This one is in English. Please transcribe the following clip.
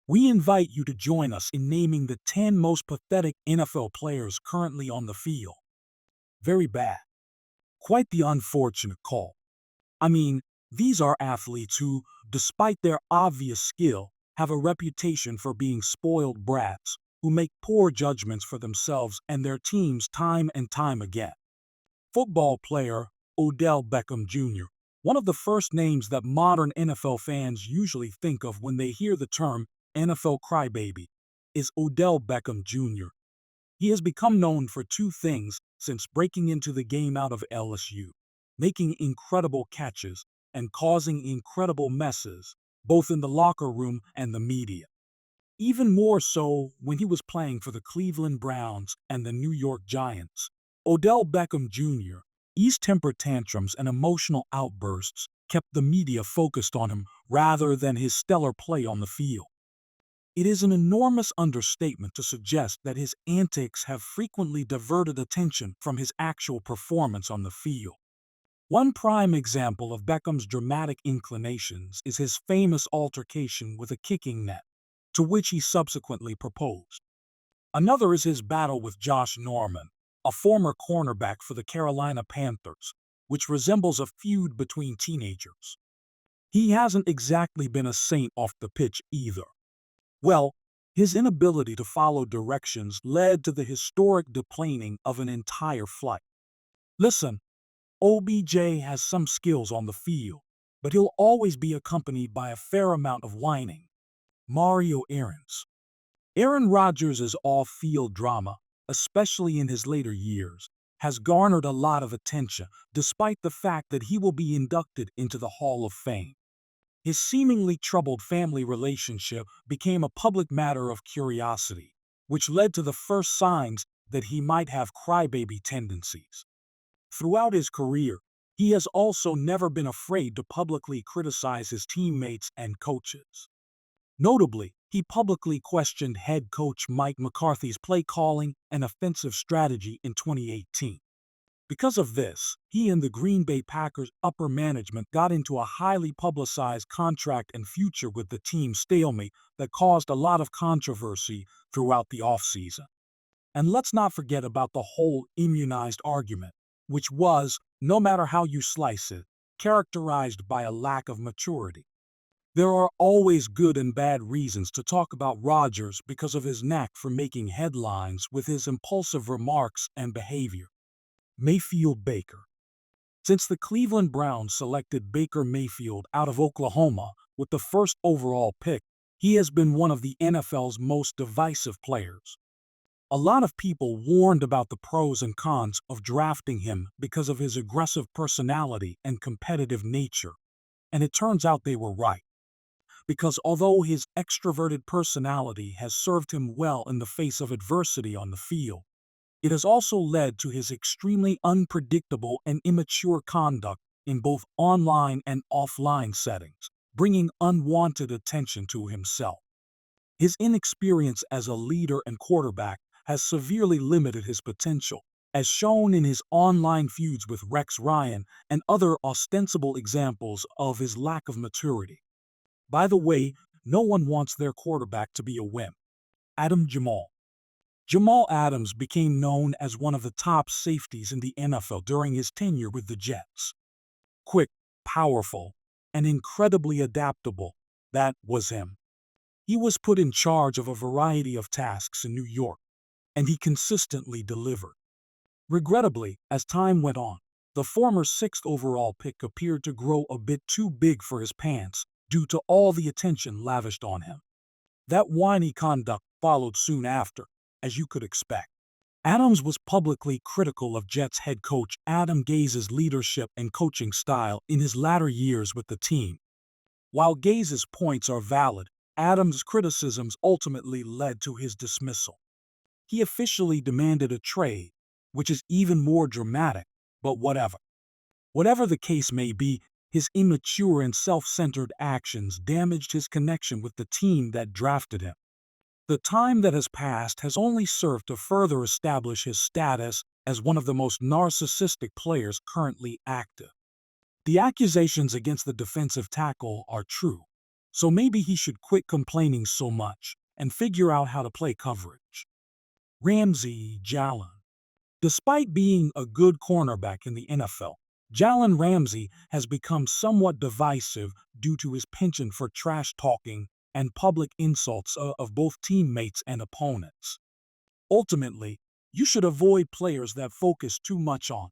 We invite you to join us in naming the 10 most pathetic NFL players currently on the field. Very bad. Quite the unfortunate call. I mean, these are athletes who, despite their obvious skill, have a reputation for being spoiled brats who make poor judgments for themselves and their teams time and time again. Football player Odell Beckham Jr., one of the first names that modern NFL fans usually think of when they hear the term NFL crybaby, is Odell Beckham Jr. He has become known for two things since breaking into the game out of LSU: making incredible catches and causing incredible messes, both in the locker room and the media. Even more so when he was playing for the Cleveland Browns and the New York Giants. Odell Beckham Jr.'s temper tantrums and emotional outbursts kept the media focused on him rather than his stellar play on the field. It is an enormous understatement to suggest that his antics have frequently diverted attention from his actual performance on the field. One prime example of Beckham's dramatic inclinations is his famous altercation with a kicking net, to which he subsequently proposed. Another is his battle with Josh Norman, a former cornerback for the Carolina Panthers, which resembles a feud between teenagers. He hasn't exactly been a saint off the pitch either. Well, his inability to follow directions led to the historic deplaning of an entire flight. Listen, OBJ has some skills on the field, but he'll always be accompanied by a fair amount of whining. Mario Aaron's. Aaron Rodgers' off-field drama, especially in his later years, has garnered a lot of attention, despite the fact that he will be inducted into the Hall of Fame. His seemingly troubled family relationship became a public matter of curiosity, which led to the first signs that he might have crybaby tendencies. Throughout his career, he has also never been afraid to publicly criticize his teammates and coaches. Notably, he publicly questioned head coach Mike McCarthy's play calling and offensive strategy in 2018. Because of this, he and the Green Bay Packers upper management got into a highly publicized contract and future with the team stalemate that caused a lot of controversy throughout the offseason. And let's not forget about the whole immunized argument, which was, no matter how you slice it, characterized by a lack of maturity. There are always good and bad reasons to talk about Rodgers because of his knack for making headlines with his impulsive remarks and behavior. Mayfield Baker. Since the Cleveland Browns selected Baker Mayfield out of Oklahoma with the first overall pick, he has been one of the NFL's most divisive players. A lot of people warned about the pros and cons of drafting him because of his aggressive personality and competitive nature, and it turns out they were right. Because although his extroverted personality has served him well in the face of adversity on the field, it has also led to his extremely unpredictable and immature conduct in both online and offline settings, bringing unwanted attention to himself. His inexperience as a leader and quarterback has severely limited his potential, as shown in his online feuds with Rex Ryan and other ostensible examples of his lack of maturity. By the way, no one wants their quarterback to be a wimp. Adam Jamal. Jamal Adams became known as one of the top safeties in the NFL during his tenure with the Jets. Quick, powerful, and incredibly adaptable, that was him. He was put in charge of a variety of tasks in New York, and he consistently delivered. Regrettably, as time went on, the former sixth overall pick appeared to grow a bit too big for his pants due to all the attention lavished on him. That whiny conduct followed soon after, as you could expect. Adams was publicly critical of Jets head coach Adam Gaze's leadership and coaching style in his latter years with the team. While Gaze's points are valid, Adams' criticisms ultimately led to his dismissal. He officially demanded a trade, which is even more dramatic, but whatever. Whatever the case may be, his immature and self-centered actions damaged his connection with the team that drafted him. The time that has passed has only served to further establish his status as one of the most narcissistic players currently active. The accusations against the defensive tackle are true. So maybe he should quit complaining so much and figure out how to play coverage. Ramsey Jalen. Despite being a good cornerback in the NFL, Jalen Ramsey has become somewhat divisive due to his penchant for trash talking and public insults of both teammates and opponents. Ultimately, you should avoid players that focus too much on